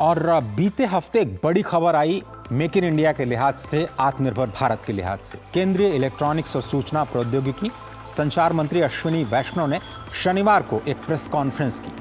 और बीते हफ्ते एक बड़ी खबर आई मेक इन इंडिया के लिहाज से, आत्मनिर्भर भारत के लिहाज से। केंद्रीय इलेक्ट्रॉनिक्स और सूचना प्रौद्योगिकी संचार मंत्री अश्विनी वैष्णव ने शनिवार को एक प्रेस कॉन्फ्रेंस की।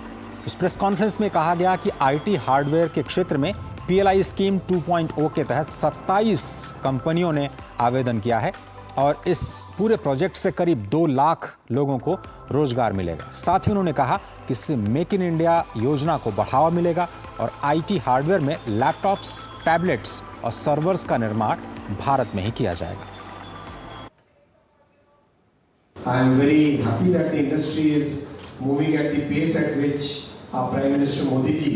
इस प्रेस कॉन्फ्रेंस में कहा गया कि आईटी हार्डवेयर के क्षेत्र में पीएलआई स्कीम 2.0 के तहत 27 कंपनियों ने आवेदन किया है और इस पूरे प्रोजेक्ट से करीब 2 लाख लोगों को रोजगार मिलेगा। साथ ही उन्होंने कहा कि इससे मेक इन इंडिया योजना को बढ़ावा मिलेगा और आईटी हार्डवेयर में लैपटॉप्स, टैबलेट्स और सर्वर्स का निर्माण भारत में ही किया जाएगा। I am very happy that the industry is moving at the pace at which our Prime Minister Modi ji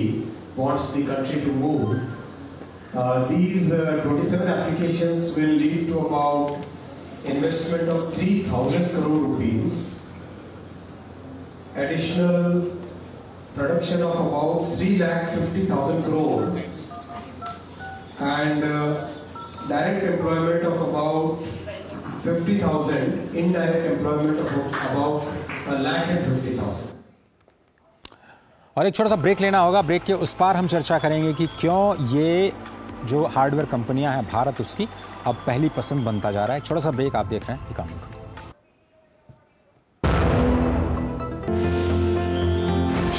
wants the country to move. These 27 applications will lead to about investment of 3,000 crore rupees, additional production of about 3,50,000 crore, and direct employment of about 50,000, indirect employment of about 1,50,000. और एक छोटा सा break लेना होगा। Break के उस पार हम चर्चा करेंगे कि क्यों ये जो हार्डवेयर कंपनियां हैं, भारत उसकी अब पहली पसंद बनता जा रहा है। छोटा सा ब्रेक, आप देख रहे हैं इकोनॉमी।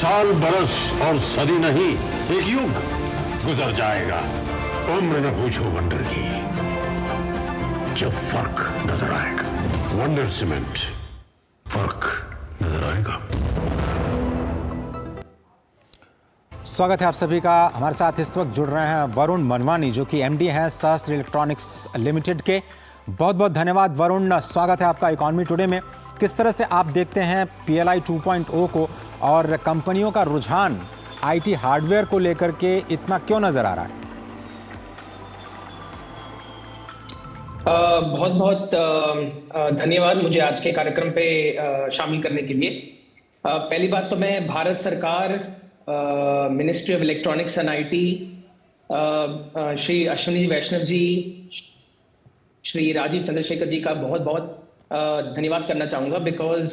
साल, बरस और सदी नहीं, एक युग गुजर जाएगा। उम्र न पूछो वंडर की, जब फर्क नजर आएगा। वंडर सीमेंट, फर्क नजर आएगा। स्वागत है आप सभी का। हमारे साथ इस वक्त जुड़ रहे हैं वरुण मनवानी, जो कि एमडी हैं सहस्त्र इलेक्ट्रॉनिक्स लिमिटेड के। बहुत बहुत धन्यवाद वरुण, स्वागत है आपका इकोनॉमी टुडे में। किस तरह से आप देखते हैं पीएलआई 2.0 को और कंपनियों का रुझान आईटी हार्डवेयर को लेकर के इतना क्यों नजर आ रहा है? बहुत बहुत धन्यवाद मुझे आज के कार्यक्रम पे शामिल करने के लिए। पहली बात तो मैं भारत सरकार, ministry of electronics and IT, Shri Ashwini Vaishnaw ji, Shri Rajeev Chandrasekhar ji का बहुत बहुत धन्यवाद करना चाहूँगा, बिकॉज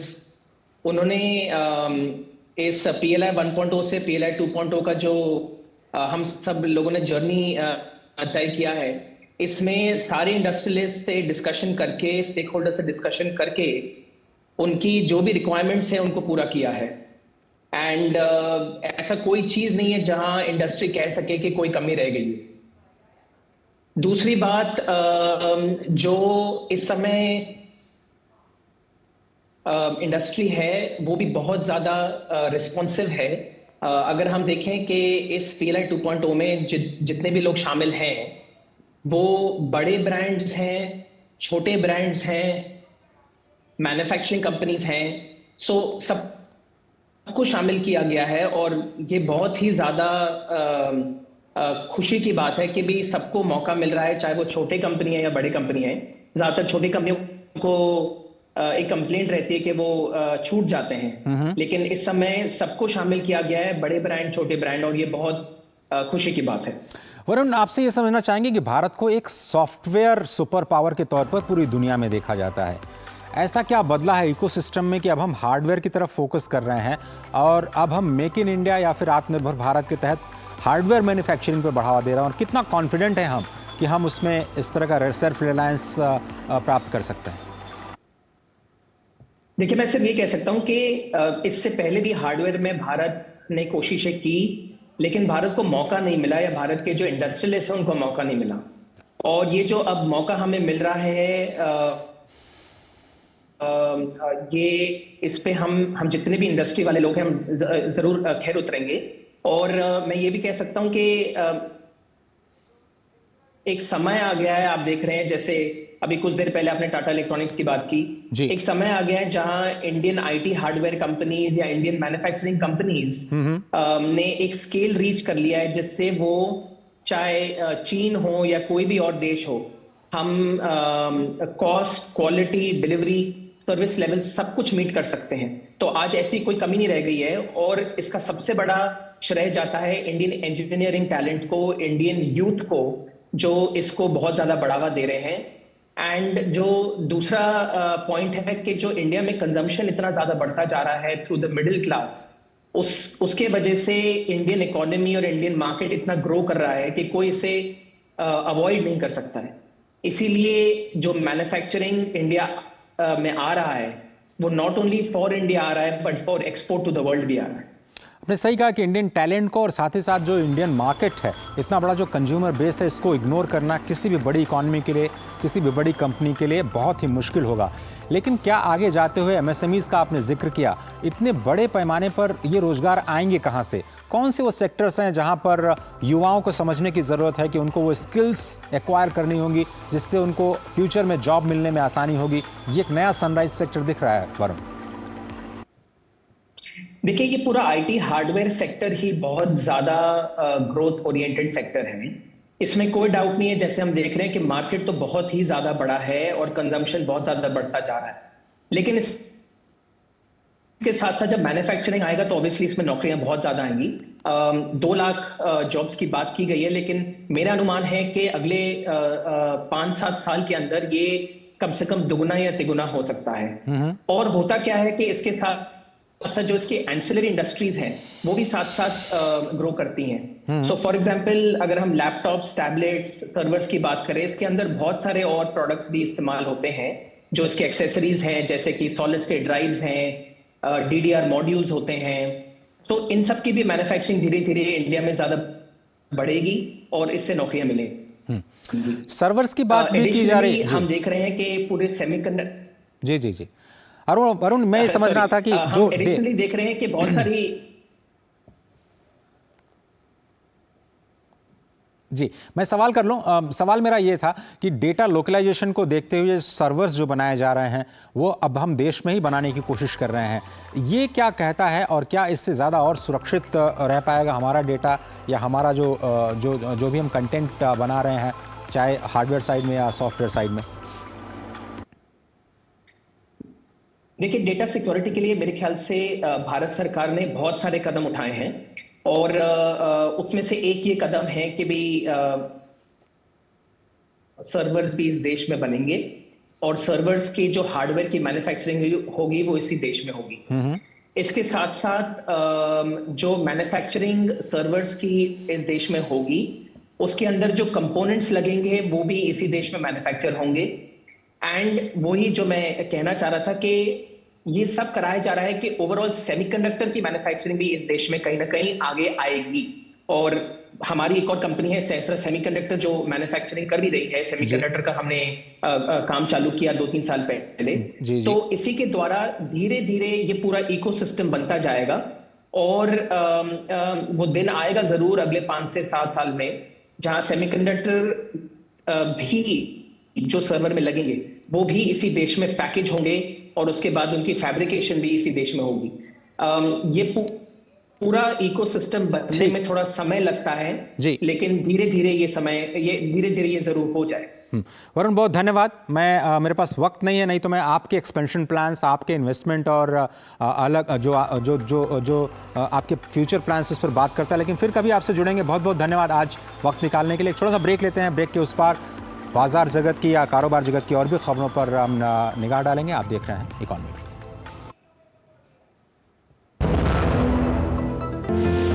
उन्होंने इस पीएलआई 1.0 से पीएलआई 2.0 का जो हम सब लोगों ने जर्नी तय किया है, इसमें सारे इंडस्ट्रियलिस्ट से डिस्कशन करके, स्टेक होल्डर से डिस्कशन करके उनकी जो भी रिक्वायरमेंट्स है उनको पूरा किया है। एंड ऐसा कोई चीज नहीं है जहां इंडस्ट्री कह सके कि कोई कमी रह गई है। दूसरी बात, जो इस समय इंडस्ट्री है वो भी बहुत ज्यादा रिस्पॉन्सिव है। अगर हम देखें कि इस पीएलआई 2.0 में जितने भी लोग शामिल हैं वो बड़े ब्रांड्स हैं, छोटे ब्रांड्स हैं, मैन्युफैक्चरिंग कंपनीज हैं, सो सबको शामिल किया गया है। और ये बहुत ही ज़्यादा खुशी की बात है कि भी सबको मौका मिल रहा है, चाहे वो छोटे कंपनी है या बड़े कंपनी है। ज़्यादातर छोटी कंपनियों को एक कंप्लेंट रहती है कि वो छूट जाते हैं, लेकिन इस समय सबको शामिल किया गया है, बड़े ब्रांड, छोटे ब्रांड, और ये बहुत खुशी की बात है। वरुण, आपसे ये समझना चाहेंगे कि भारत को एक सॉफ्टवेयर सुपर पावर के तौर पर पूरी दुनिया में देखा जाता है। ऐसा क्या बदला है इकोसिस्टम में कि अब हम हार्डवेयर की तरफ फोकस कर रहे हैं और अब हम मेक इन इंडिया या फिर आत्मनिर्भर भारत के तहत हार्डवेयर मैन्युफैक्चरिंग पर बढ़ावा दे रहे हैं, और कितना कॉन्फिडेंट है हम कि हम उसमें इस तरह का सेल्फ रिलायंस प्राप्त कर सकते हैं? देखिए, मैं सिर्फ ये कह सकता हूँ कि इससे पहले भी हार्डवेयर में भारत ने कोशिशें की, लेकिन भारत को मौका नहीं मिला, या भारत के जो इंडस्ट्रियलिस्ट हैं उनको मौका नहीं मिला। और ये जो अब मौका हमें मिल रहा है, ये इस पे हम जितने भी इंडस्ट्री वाले लोग हैं हम जरूर खैर उतरेंगे। और मैं ये भी कह सकता हूँ कि एक समय आ गया है, आप देख रहे हैं, जैसे अभी कुछ देर पहले आपने टाटा इलेक्ट्रॉनिक्स की बात की, एक समय आ गया है जहां इंडियन आईटी हार्डवेयर कंपनीज या इंडियन मैन्युफैक्चरिंग कंपनीज ने एक स्केल रीच कर लिया है, जिससे वो चाहे चीन हो या कोई भी और देश हो, हम cost, quality, delivery, service level सब कुछ मीट कर सकते हैं। तो आज ऐसी कोई कमी नहीं रह गई है, और इसका सबसे बड़ा श्रेय जाता है इंडियन इंजीनियरिंग टैलेंट को, इंडियन यूथ को, जो इसको बहुत ज्यादा बढ़ावा दे रहे हैं। एंड जो दूसरा पॉइंट है कि जो इंडिया में कंजम्पशन इतना ज्यादा बढ़ता जा रहा है थ्रू द मिडिल क्लास, उसके वजह से इंडियन इकोनॉमी और इंडियन मार्केट इतना ग्रो कर रहा है कि कोई इसे अवॉइड नहीं कर सकता है। इसीलिए जो मैन्युफैक्चरिंग इंडिया में आ रहा है वो नॉट ओनली फॉर इंडिया आ रहा है but for export to the world भी आ रहा है। आपने सही कहा कि इंडियन टैलेंट को और साथ ही साथ जो इंडियन मार्केट है, इतना बड़ा जो कंज्यूमर बेस है, इसको इग्नोर करना किसी भी बड़ी इकॉनमी के लिए, किसी भी बड़ी कंपनी के लिए बहुत ही मुश्किल होगा। लेकिन क्या आगे जाते हुए एमएसएमईज का आपने जिक्र किया, इतने बड़े पैमाने पर ये रोजगार आएंगे कहाँ से? कौन से वो सेक्टर्स हैं जहाँ पर युवाओं को समझने की ज़रूरत है कि उनको वो स्किल्स एक्वायर करनी होंगी जिससे उनको फ्यूचर में जॉब मिलने में आसानी होगी? ये एक नया सनराइज सेक्टर दिख रहा है वरुण। देखिए, ये पूरा आईटी हार्डवेयर सेक्टर ही बहुत ज्यादा ग्रोथ ओरिएंटेड सेक्टर है। इसमें कोई डाउट नहीं है, जैसे हम देख रहे हैं कि मार्केट तो बहुत ही ज्यादा बड़ा है और कंजम्पशन बहुत ज्यादा बढ़ता जा रहा है। लेकिन इसके साथ साथ जब मैन्युफैक्चरिंग आएगा तो ऑब्वियसली इसमें नौकरियां बहुत ज्यादा आएंगी। 2 लाख जॉब्स की बात की गई है, लेकिन मेरा अनुमान है कि अगले 5-7 साल के अंदर ये कम से कम दुगुना या तिगुना हो सकता है। और होता क्या है कि इसके साथ जो इसकी एंसिलरी इंडस्ट्रीज हैं वो भी साथ साथ ग्रो करती हैं। सो फॉर एग्जांपल अगर हम लैपटॉप्स, टैबलेट्स, सर्वर्स की बात करें, इसके अंदर बहुत सारे और प्रोडक्ट्स भी इस्तेमाल होते हैं जो इसके एक्सेसरीज हैं, जैसे कि सॉलिड स्टेट ड्राइव्स हैं, डीडीआर मॉड्यूल्स होते हैं। सो इन सब की भी मैन्युफैक्चरिंग धीरे धीरे इंडिया में ज्यादा बढ़ेगी और इससे नौकरियां मिलेंगी। सर्वर्स की बात भी की जा रही है। हम देख रहे हैं कि पूरे सेमीकंडक्टर जी अरुण मैं समझ रहा था कि जो एडिशनली देख रहे हैं कि बहुत सारी जी मैं सवाल कर लूं। सवाल मेरा ये था कि डेटा लोकलाइजेशन को देखते हुए सर्वर्स जो बनाए जा रहे हैं वो अब हम देश में ही बनाने की कोशिश कर रहे हैं। ये क्या कहता है और क्या इससे ज़्यादा और सुरक्षित रह पाएगा हमारा डेटा या हमारा जो भी हम कंटेंट बना रहे हैं, चाहे हार्डवेयर साइड में या सॉफ्टवेयर साइड में? देखिए, डेटा सिक्योरिटी के लिए मेरे ख्याल से भारत सरकार ने बहुत सारे कदम उठाए हैं और उसमें से एक ये कदम है कि भी सर्वर्स भी इस देश में बनेंगे और सर्वर्स की जो हार्डवेयर की मैन्युफैक्चरिंग होगी वो इसी देश में होगी। इसके साथ साथ जो मैन्युफैक्चरिंग सर्वर्स की इस देश में होगी उसके अंदर जो कंपोनेंट्स लगेंगे वो भी इसी देश में मैन्युफैक्चर होंगे। एंड वही जो मैं कहना चाह रहा था कि ये सब कराया जा रहा है कि ओवरऑल सेमीकंडक्टर की मैन्युफैक्चरिंग भी इस देश में कहीं ना कहीं आगे आएगी। और हमारी एक और कंपनी है सहस्रा सेमीकंडक्टर जो मैन्युफैक्चरिंग कर भी रही है। सेमीकंडक्टर का हमने काम चालू किया 2-3 साल पहले। तो इसी के द्वारा धीरे धीरे ये पूरा इकोसिस्टम बनता जाएगा और वो दिन आएगा जरूर अगले 5 से 7 साल में जहां सेमीकंडक्टर भी जो सर्वर में लगेंगे वो भी इसी देश में पैकेज होंगे और उसके बाद उनकी फैब्रिकेशन भी इसी देश में होगी। ये पूरा इकोसिस्टम बनने में थोड़ा समय लगता है जी, लेकिन धीरे धीरे ये जरूर हो जाए। वरुण बहुत धन्यवाद। मेरे पास वक्त नहीं है, नहीं तो मैं आपके एक्सपेंशन प्लान्स, आपके इन्वेस्टमेंट और अलग जो आपके फ्यूचर प्लान्स उस पर बात करता है, लेकिन फिर कभी आपसे जुड़ेंगे। बहुत बहुत धन्यवाद आज वक्त निकालने के लिए। छोटा सा ब्रेक लेते हैं, ब्रेक के उस पार बाजार जगत की या कारोबार जगत की और भी खबरों पर हम निगाह डालेंगे। आप देख रहे हैं इकोनॉमी।